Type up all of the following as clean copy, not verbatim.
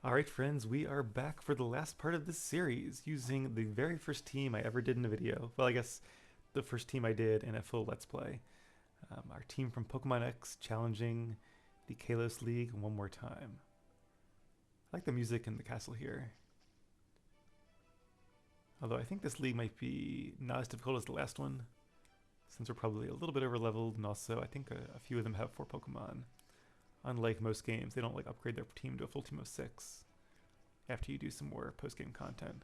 Alright friends, we are back for the last part of this series using the very first team I ever did in a video. Well, I guess the first team I did in a full Let's Play. Our team from Pokemon X challenging the Kalos League one more time. I like the music in the castle here. Although I think this league might be not as difficult as the last one, since we're probably a little bit over leveled, and also I think a few of them have 4 Pokemon. Unlike most games, they don't like upgrade their team to a full team of 6 after you do some more post-game content.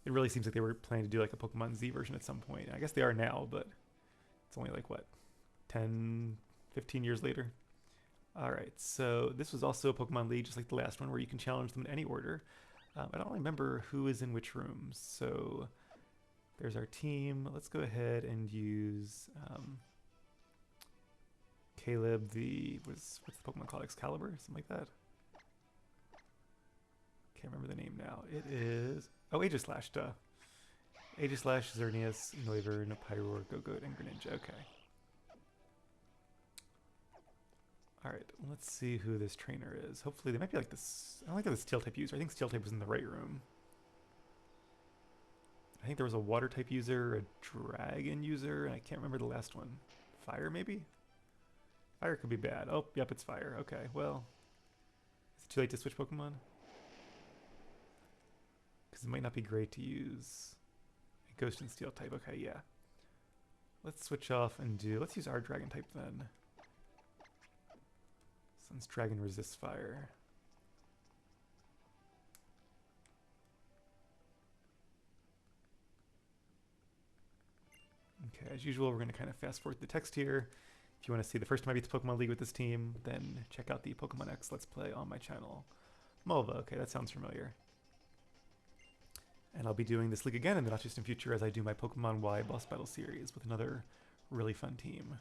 It really seems like they were planning to do like a Pokemon Z version at some point. I guess they are now, but it's only like, what, 10, 15 years later? Alright, so this was also a Pokemon League, just like the last one, where you can challenge them in any order. I don't remember who is in which rooms, so there's our team. Let's go ahead and use Caleb what's the Pokemon called? Excalibur? Something like that? Can't remember the name now. It is... Oh, Aegislash, duh. Aegislash, Xerneas, Noivern, Pyroar, Gogoat, and Greninja. Okay. Alright, let's see who this trainer is. Hopefully they might be like this... I don't think they're the Steel-type user. I think Steel-type was in the right room. I think there was a Water-type user, a Dragon user, and I can't remember the last one. Fire, maybe? Fire could be bad. Oh, yep, it's Fire. Okay, well... Is it too late to switch Pokemon? Because it might not be great to use a Ghost and Steel type. Okay, yeah. Let's switch off and let's use our Dragon type then. Since Dragon resists fire. Okay, as usual, we're going to kind of fast forward the text here. If you want to see the first time I beat the Pokemon League with this team, then check out the Pokemon X Let's Play on my channel. Mulva, okay, that sounds familiar. And I'll be doing this league again in the not distant future as I do my Pokemon Y boss battle series with another really fun team.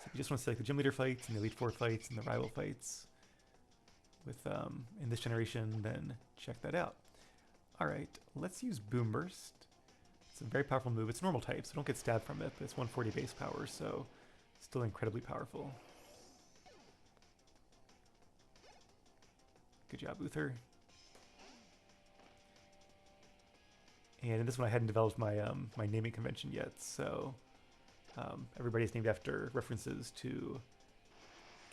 So if you just want to see like the gym leader fights and the Elite Four fights and the rival fights with in this generation, then check that out. Alright, let's use Boom Burst. It's a very powerful move. It's normal type, so don't get stabbed from it, but it's 140 base power, so still incredibly powerful. Good job, Uther. And in this one, I hadn't developed my my naming convention yet, so everybody's named after references to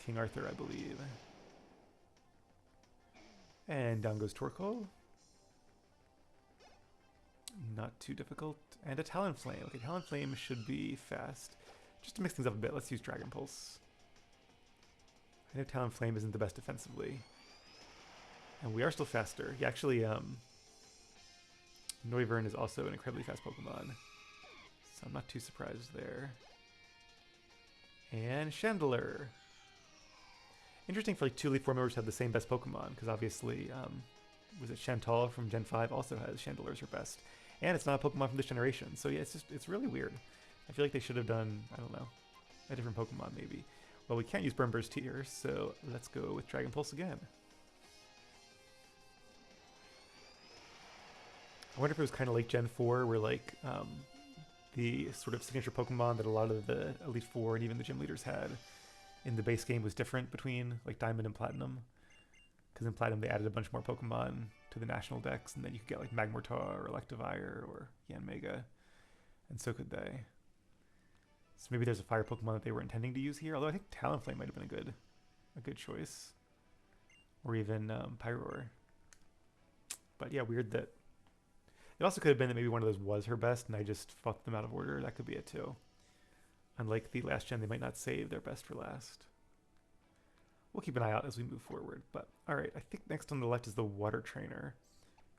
King Arthur, I believe. And down goes Torkoal. Not too difficult. And a Talonflame. Okay, Talonflame should be fast. Just to mix things up a bit, let's use Dragon Pulse. I know Talonflame isn't the best defensively. And we are still faster. Yeah, actually, Noivern is also an incredibly fast Pokemon, so I'm not too surprised there. And Chandelure. Interesting for like 2 Elite Four members to have the same best Pokemon, because obviously, was it Chantal from Gen 5 also has Chandelure as her best. And it's not a Pokemon from this generation, so yeah, it's really weird. I feel like they should have done, I don't know, a different Pokemon maybe. Well, we can't use Burn Burst here, so let's go with Dragon Pulse again. I wonder if it was kind of like Gen 4, where like the sort of signature Pokemon that a lot of the Elite Four and even the gym leaders had in the base game was different between like Diamond and Platinum. Because in Platinum they added a bunch more Pokemon to the national decks, and then you could get like Magmortar or Electivire or Yanmega, and so could they. So maybe there's a fire Pokemon that they were intending to use here, although I think Talonflame might have been a good choice. Or even Pyroar. But yeah, weird that... It also could have been that maybe one of those was her best and I just fucked them out of order. That could be it too. Unlike the last gen, they might not save their best for last. We'll keep an eye out as we move forward. But alright, I think next on the left is the Water Trainer.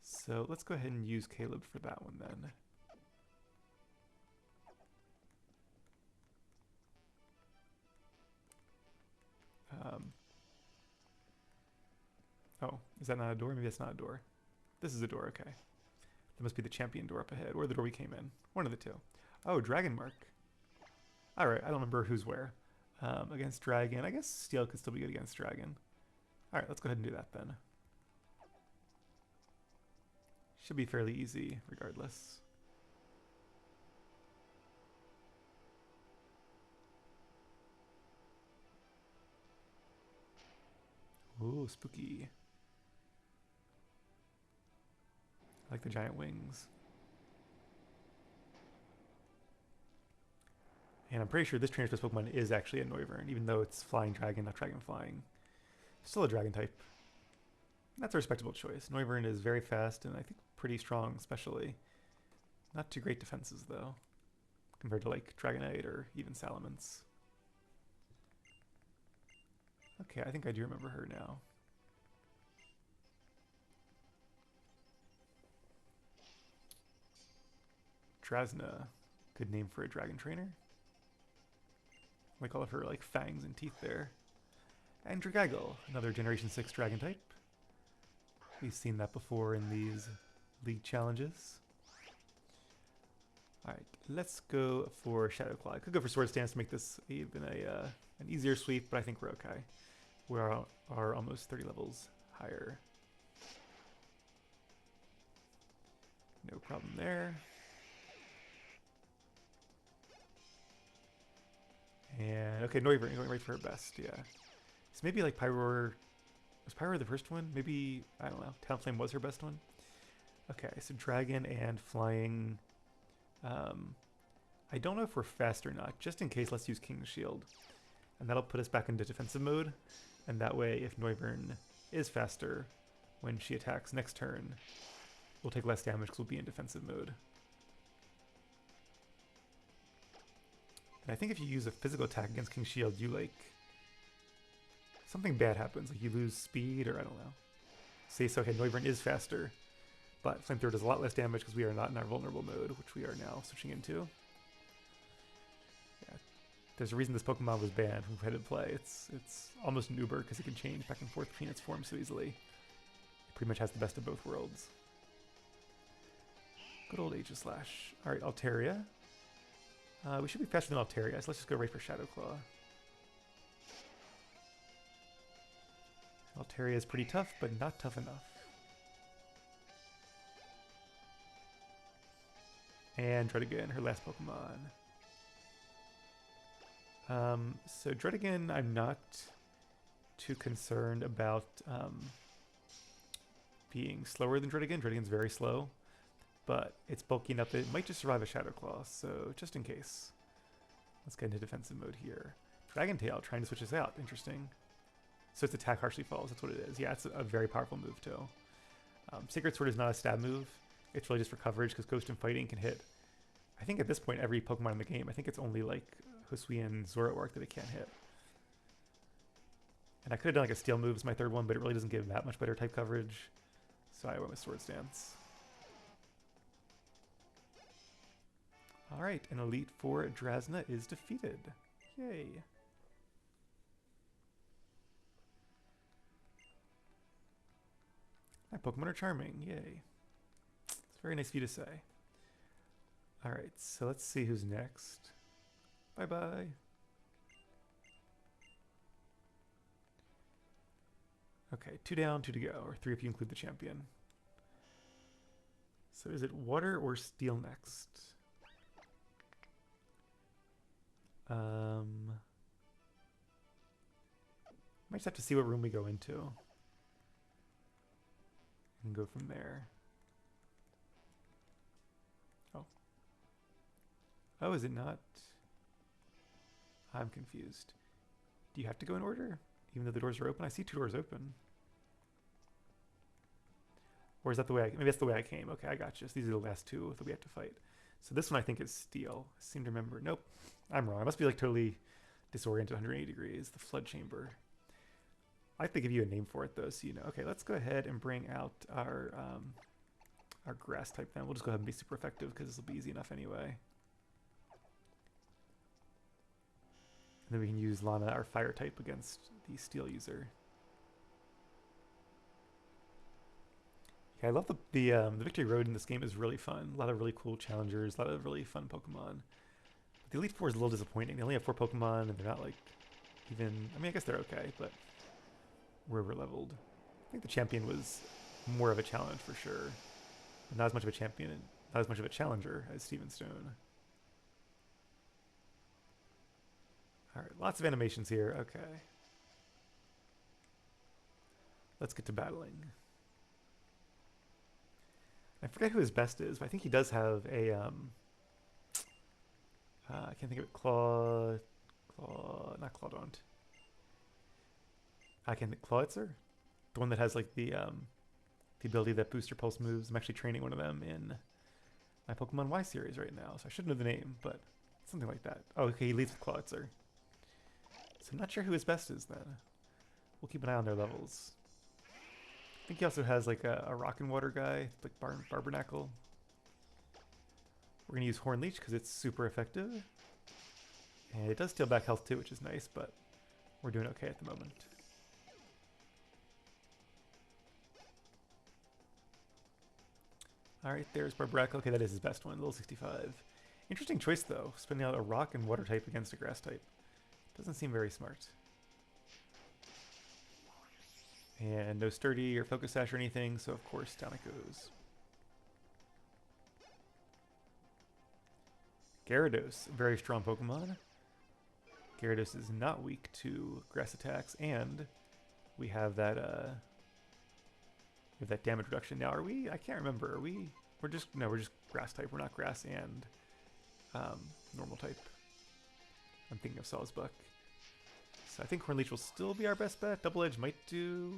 So let's go ahead and use Caleb for that one then. Oh, is that not a door? Maybe that's not a door. This is a door, okay. That must be the champion door up ahead, or the door we came in. One of the two. Oh, Dragon Mark. Alright, I don't remember who's where. Against Dragon. I guess Steel could still be good against Dragon. Alright, let's go ahead and do that then. Should be fairly easy, regardless. Ooh, spooky. I like the giant wings. And I'm pretty sure this trainer special Pokemon is actually a Noivern, even though it's flying dragon, not dragon flying. Still a dragon type. That's a respectable choice. Noivern is very fast and I think pretty strong, especially. Not too great defenses, though, compared to like Dragonite or even Salamence. Okay, I think I do remember her now. Drasna, good name for a dragon trainer. Like all of her like fangs and teeth there. And Dragaggle, another Generation 6 dragon type. We've seen that before in these league challenges. Alright, let's go for Shadow Claw. I could go for Sword Stance to make this even an easier sweep, but I think we're okay. We are almost 30 levels higher. No problem there. And okay, Noivern going right for her best, yeah. So maybe like Pyroar, was Pyroar the first one? Maybe, I don't know, Talonflame was her best one? Okay, so Dragon and Flying. I don't know if we're fast or not. Just in case, let's use King's Shield. And that'll put us back into defensive mode. And that way, if Noivern is faster when she attacks next turn, we'll take less damage because we'll be in defensive mode. And I think if you use a physical attack against King's Shield, you like... something bad happens. Like you lose speed, or I don't know. Say so, okay, Noivern is faster. But Flamethrower does a lot less damage because we are not in our vulnerable mode, which we are now switching into. Yeah. There's a reason this Pokemon was banned from competitive play. It's almost an Uber because it can change back and forth between its forms so easily. It pretty much has the best of both worlds. Good old Aegislash. Alright, Altaria. We should be faster than Altaria, so let's just go right for Shadow Claw. Altaria is pretty tough, but not tough enough. And Druddigon, her last Pokemon. So Druddigon, I'm not too concerned about being slower than Druddigon. Druddigon's very slow, but it's bulky enough that it might just survive a Shadow Claw, so just in case. Let's get into defensive mode here. Dragon Tail, trying to switch us out. Interesting. So its attack harshly falls, that's what it is. Yeah, it's a very powerful move too. Sacred Sword is not a stab move. It's really just for coverage because Ghost and Fighting can hit. I think at this point every Pokemon in the game, I think it's only like Hisuian Zoroark that it can't hit. And I could have done like a Steel move as my third one, but it really doesn't give that much better type coverage. So I went with Sword Stance. Alright, an Elite Four Drasna is defeated. Yay. My Pokemon are charming, yay. It's very nice of you to say. Alright, so let's see who's next. Bye-bye. Okay, 2 down, 2 to go, or 3 if you include the champion. So is it Water or Steel next? Might just have to see what room we go into. And go from there. Oh. Oh, is it not? I'm confused. Do you have to go in order? Even though the doors are open? I see 2 doors open. Or is that the way maybe that's the way I came. Okay, I got you. So these are the last 2 that we have to fight. So this one I think is Steel. I seem to remember. Nope. I'm wrong. I must be like totally disoriented 180 degrees. The Flood Chamber. I have to give you a name for it though, so you know. Okay, let's go ahead and bring out our grass type then. We'll just go ahead and be super effective because this will be easy enough anyway. And then we can use Lana, our fire type, against the Steel user. Yeah, I love the Victory Road in this game is really fun. A lot of really cool challengers, a lot of really fun Pokemon. The Elite Four is a little disappointing. They only have 4 Pokemon and they're not like even, I mean I guess they're okay, but we're over leveled. I think the champion was more of a challenge for sure. But not as much of a champion, not as much of a challenger as Steven Stone. Alright, lots of animations here. Okay. Let's get to battling. I forget who his best is, but I think he does have a I can't think of it. Not Claudont. I can Clawitzer, the one that has like the ability that booster pulse moves. I'm actually training one of them in my Pokemon Y series right now, so I should know the name, but something like that. Oh, okay, he leads with Clawitzer. So I'm not sure who his best is then. We'll keep an eye on their levels. I think he also has like a rock and water guy, like Barbernacle. We're going to use Horn Leech because it's super effective. And it does steal back health too, which is nice, but we're doing okay at the moment. Alright, there's Barbrackle. Okay, that is his best one, level 65. Interesting choice though, spending out a rock and water type against a grass type. Doesn't seem very smart. And no Sturdy or Focus Sash or anything, so of course down it goes. Gyarados, very strong Pokemon. Gyarados is not weak to grass attacks, and we have that damage reduction. Now, are we? I can't remember. Are we? We're just grass type. We're not grass and normal type. I'm thinking of Sawsbuck. So I think Horn Leech will still be our best bet. Double Edge might do.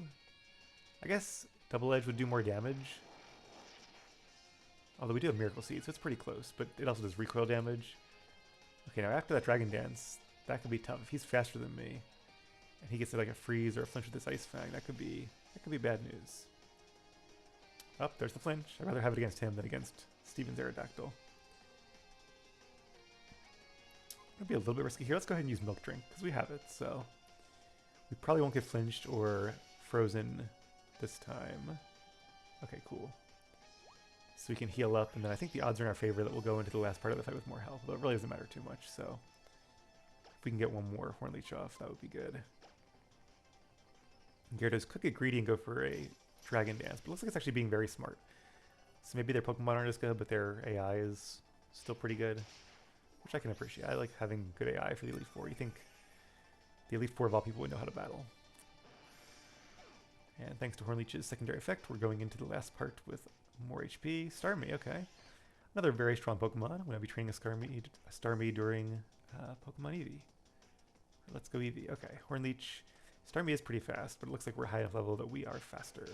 I guess Double Edge would do more damage. Although we do have Miracle Seed, so it's pretty close. But it also does recoil damage. Okay, now after that Dragon Dance, that could be tough. If he's faster than me, and he gets like a freeze or a flinch with this Ice Fang, that could be bad news. Oh, there's the flinch. I'd rather have it against him than against Steven's Aerodactyl. It'll be a little bit risky here. Let's go ahead and use Milk Drink, because we have it, so we probably won't get flinched or frozen this time. Okay, cool. So we can heal up, and then I think the odds are in our favor that we'll go into the last part of the fight with more health, but it really doesn't matter too much, so if we can get one more Horn Leech off, that would be good. Gyarados could get greedy and go for a Dragon Dance, but it looks like it's actually being very smart. So maybe their Pokemon aren't as good, but their AI is still pretty good, which I can appreciate. I like having good AI for the Elite Four. You think the Elite Four of all people would know how to battle. And thanks to Horn Leech's secondary effect, we're going into the last part with more HP. Starmie, okay. Another very strong Pokemon. I'm going to be training a Starmie during Pokemon Eevee. Let's go Eevee. Okay, Horn Leech. Starmie is pretty fast, but it looks like we're high enough level that we are faster.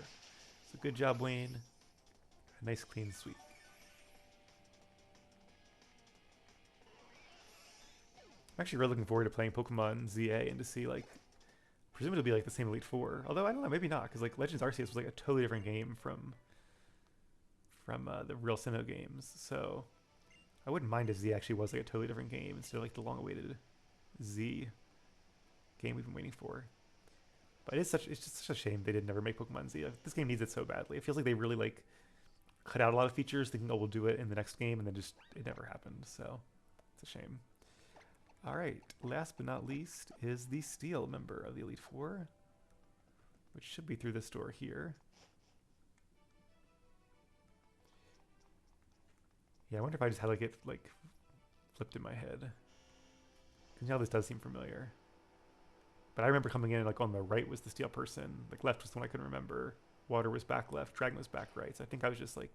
So good job, Wayne. A nice clean sweep. I'm actually really looking forward to playing Pokemon ZA and to see, like, presumably it'll be like the same Elite Four. Although I don't know, maybe not, because like Legends Arceus was like a totally different game from the real Sinnoh games. So I wouldn't mind if Z actually was like a totally different game instead of like the long-awaited Z game we've been waiting for. But it's just such a shame they did never make Pokemon Z. This game needs it so badly. It feels like they really like cut out a lot of features thinking, oh, we'll do it in the next game, and then just it never happened. So it's a shame. All right, last but not least is the Steel member of the Elite Four, which should be through this door here. Yeah, I wonder if I just had like it like flipped in my head, because now this does seem familiar. But I remember coming in like on the right was the Steel person, like left was the one I couldn't remember. Water was back left, Dragon was back right. So I think I was just like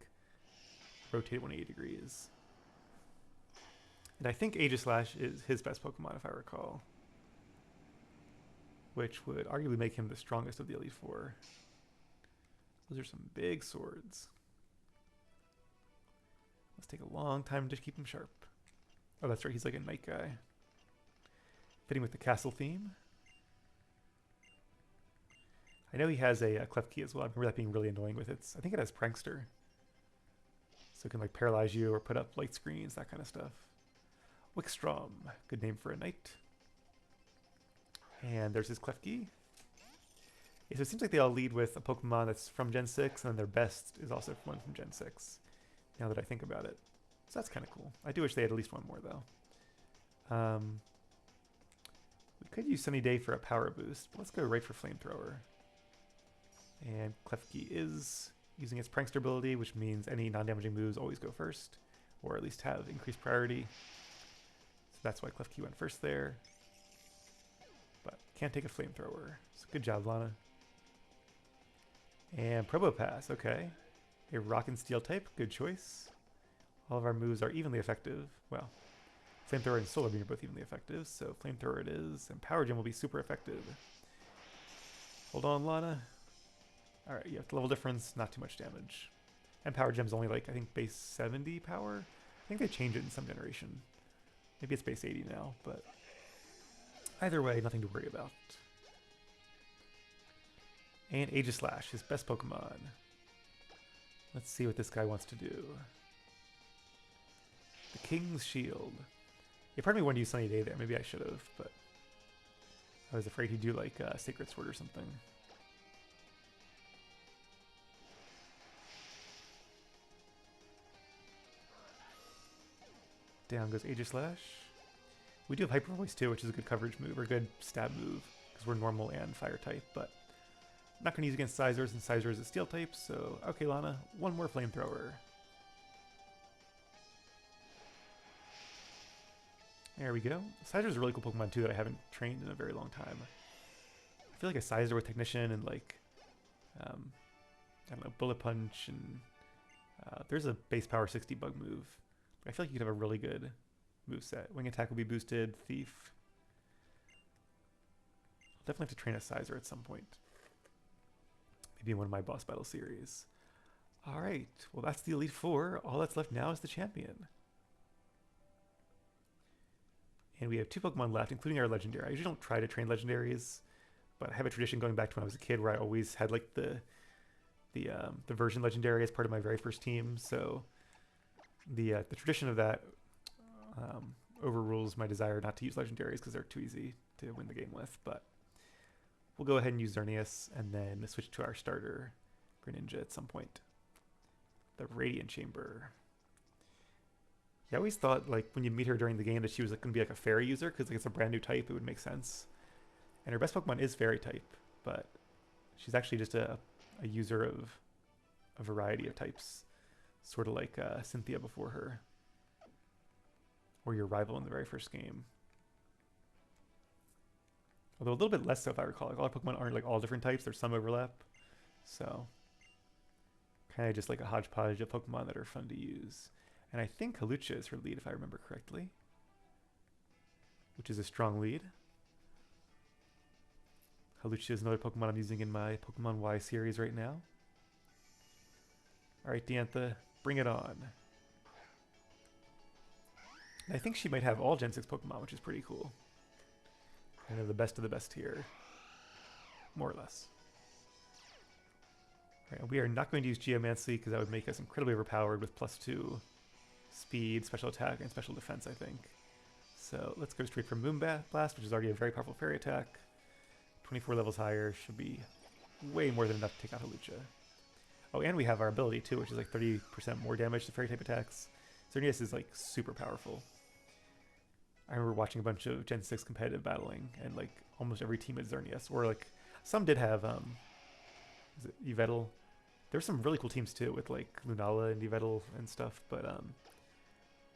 rotated 180 degrees. And I think Aegislash is his best Pokemon, if I recall. Which would arguably make him the strongest of the Elite Four. Those are some big swords. Let's take a long time to keep him sharp. Oh, that's right, he's like a night guy. Fitting with the castle theme. I know he has a Klefki as well. I remember that being really annoying with its... I think it has Prankster. So it can like paralyze you or put up light screens, that kind of stuff. Wickstrom, good name for a knight. And there's his Klefki. Yeah, so it seems like they all lead with a Pokemon that's from Gen 6, and then their best is also one from Gen 6, now that I think about it. So that's kind of cool. I do wish they had at least one more, though. We could use Sunny Day for a power boost, but let's go right for Flamethrower. And Klefki is using its Prankster ability, which means any non-damaging moves always go first, or at least have increased priority. So that's why Klefki went first there. But can't take a Flamethrower. So good job, Lana. And Probopass, okay. A rock and steel type, good choice. All of our moves are evenly effective. Well, Flamethrower and Solar Beam are both evenly effective, so Flamethrower it is, and Power Gem will be super effective. Hold on, Lana. Alright, you have the level difference, not too much damage. And Power Gem's only like, I think, base 70 power? I think they change it in some generation. Maybe it's base 80 now, but either way, nothing to worry about. And Aegislash, his best Pokemon. Let's see what this guy wants to do. The King's Shield. Yeah, part of me wanted to use Sunny Day there. Maybe I should have, but I was afraid he'd do like Sacred Sword or something. Down goes Aegislash. We do have Hyper Voice too, which is a good coverage move, or a good stab move, because we're normal and fire type, but I'm not going to use against Sizers, and Sizer is a steel type, so okay, Lana, one more Flamethrower. There we go. Sizer is a really cool Pokemon too that I haven't trained in a very long time. I feel like a Sizer with Technician and like, I don't know, Bullet Punch, and there's a base power 60 bug move. I feel like you could have a really good moveset. Wing Attack will be boosted, Thief. I'll definitely have to train a Sizer at some point. Maybe in one of my boss battle series. Alright, well that's the Elite Four. All that's left now is the champion. And we have 2 Pokemon left, including our Legendary. I usually don't try to train Legendaries, but I have a tradition going back to when I was a kid where I always had like the version Legendary as part of my very first team. So the tradition of that overrules my desire not to use Legendaries because they're too easy to win the game with. But we'll go ahead and use Xerneas and then switch to our starter, Greninja, at some point. The Radiant Chamber. Yeah, I always thought, like, when you meet her during the game that she was like, going to be like a Fairy user, because like, it's a brand new type, it would make sense. And her best Pokemon is Fairy type, but she's actually just a user of a variety of types. Sort of like Cynthia before her. Or your rival in the very first game. Although a little bit less so if I recall. Like, all our Pokemon aren't like all different types, there's some overlap. So, kind of just like a hodgepodge of Pokemon that are fun to use. And I think Hawlucha is her lead, if I remember correctly. Which is a strong lead. Hawlucha is another Pokemon I'm using in my Pokemon Y series right now. Alright, Diantha, bring it on. And I think she might have all Gen 6 Pokemon, which is pretty cool. Kind of the best here. More or less. Alright, we are not going to use Geomancy because that would make us incredibly overpowered with +2 speed, special attack, and special defense, I think. So let's go straight for Moonblast, which is already a very powerful fairy attack. 24 levels higher, should be way more than enough to take out Hawlucha. Oh, and we have our ability too, which is like 30% more damage to fairy type attacks. Xerneas is like super powerful. I remember watching a bunch of Gen 6 competitive battling, and like almost every team had Xerneas, or like some did have is it Yveltal? There's some really cool teams too with like Lunala and Yveltal and stuff, but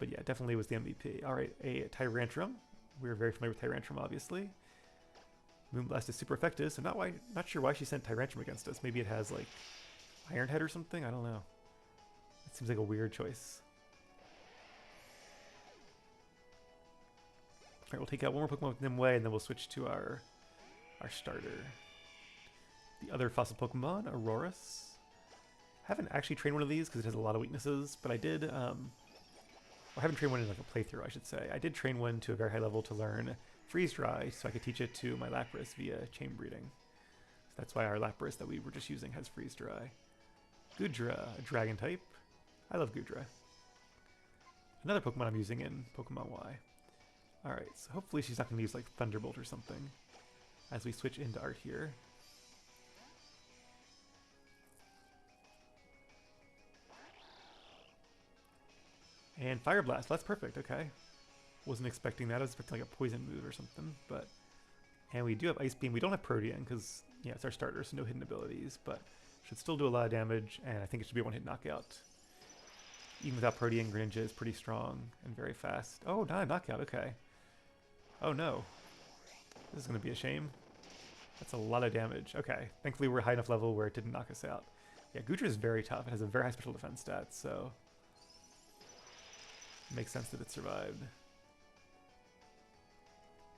yeah, definitely was the MVP. All right, a Tyrantrum. We're very familiar with Tyrantrum, obviously. Moonblast is super effective, so not sure why she sent Tyrantrum against us. Maybe it has like Iron Head or something. I don't know. It seems like a weird choice. All right, we'll take out one more Pokemon with Nimue, and then we'll switch to our starter. The other fossil Pokemon, Aurorus. I haven't actually trained one of these because it has a lot of weaknesses, but I did. I haven't trained one in like a playthrough, I should say. I did train one to a very high level to learn Freeze Dry, so I could teach it to my Lapras via chain breeding. So that's why our Lapras that we were just using has Freeze Dry. Goodra, a dragon type. I love Goodra. Another Pokemon I'm using in Pokemon Y. Alright, so hopefully she's not going to use like Thunderbolt or something as we switch into art here. And Fire Blast, that's perfect, okay. Wasn't expecting that, I was expecting like a poison move or something, but... And we do have Ice Beam, we don't have Protean because, yeah, it's our starter, so no hidden abilities, but should still do a lot of damage, and I think it should be a one-hit knockout. Even without Protean, Greninja is pretty strong and very fast. Oh, not a knockout, okay. Oh no. This is going to be a shame. That's a lot of damage. Okay, thankfully we're high enough level where it didn't knock us out. Yeah, Goodra is very tough. It has a very high special defense stat, so it makes sense that it survived.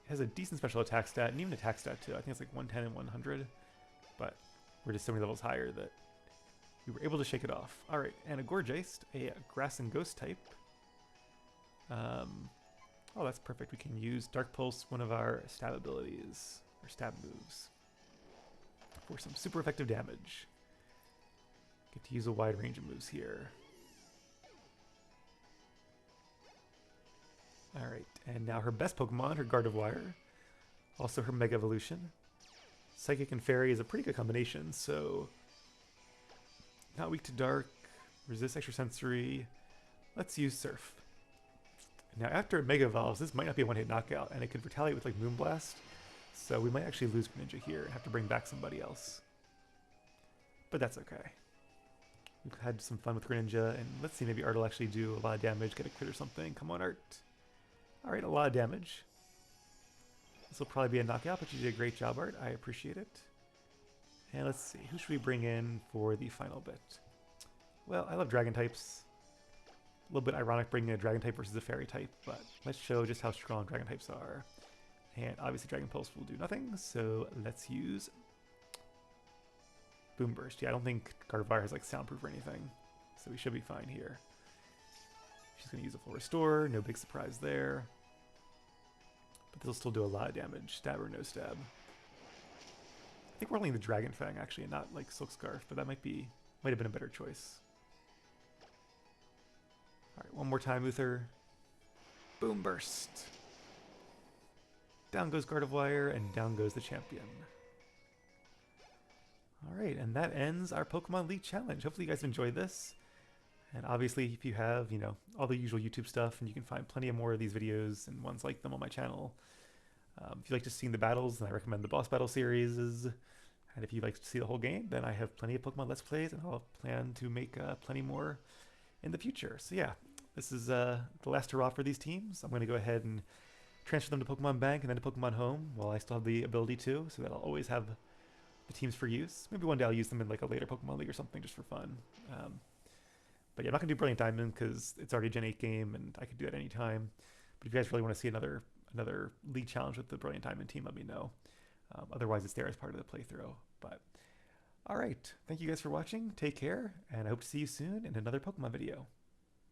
It has a decent special attack stat, and even attack stat too. I think it's like 110 and 100, but we're just so many levels higher that we were able to shake it off. All right, and a Gourgeist, a Grass and Ghost type. Oh, that's perfect. We can use Dark Pulse, one of our stab abilities, or stab moves, for some super effective damage. Get to use a wide range of moves here. Alright, and now her best Pokemon, her Gardevoir. Also her Mega Evolution. Psychic and Fairy is a pretty good combination, so not weak to Dark, resist Extrasensory. Let's use Surf. Now after it Mega Evolves, this might not be a one-hit knockout, and it could retaliate with like Moonblast, so we might actually lose Greninja here and have to bring back somebody else. But that's okay. We've had some fun with Greninja, and let's see, maybe Art will actually do a lot of damage, get a crit or something. Come on, Art. Alright, a lot of damage. This will probably be a knockout, but you did a great job, Art. I appreciate it. And let's see, who should we bring in for the final bit? Well, I love Dragon types. A little bit ironic bringing a Dragon type versus a Fairy type, but let's show just how strong Dragon types are. And obviously Dragon Pulse will do nothing, so let's use Boom Burst. Yeah, I don't think Gardevoir has like soundproof or anything, so we should be fine here. She's going to use a full restore, no big surprise there. But this will still do a lot of damage, stab or no stab. I think we're only the Dragon Fang actually, and not like Silk Scarf, but that might have been a better choice. Alright, one more time, Uther. Boom Burst. Down goes Gardevoir, and down goes the champion. Alright, and that ends our Pokemon League Challenge. Hopefully you guys enjoyed this. And obviously, if you have, you know, all the usual YouTube stuff, and you can find plenty of more of these videos and ones like them on my channel. If you like just seeing the battles, then I recommend the Boss Battle series. And if you'd like to see the whole game, then I have plenty of Pokemon Let's Plays, and I'll plan to make plenty more in the future. So yeah, this is the last hurrah for these teams. I'm going to go ahead and transfer them to Pokemon Bank and then to Pokemon Home while I still have the ability to, so that I'll always have the teams for use. Maybe one day I'll use them in like a later Pokemon League or something just for fun. But yeah, I'm not going to do Brilliant Diamond because it's already a Gen 8 game and I could do it any time. But if you guys really want to see another League Challenge with the Brilliant Diamond team, let me know. Otherwise, it's there as part of the playthrough. But all right, thank you guys for watching. Take care, and I hope to see you soon in another Pokemon video.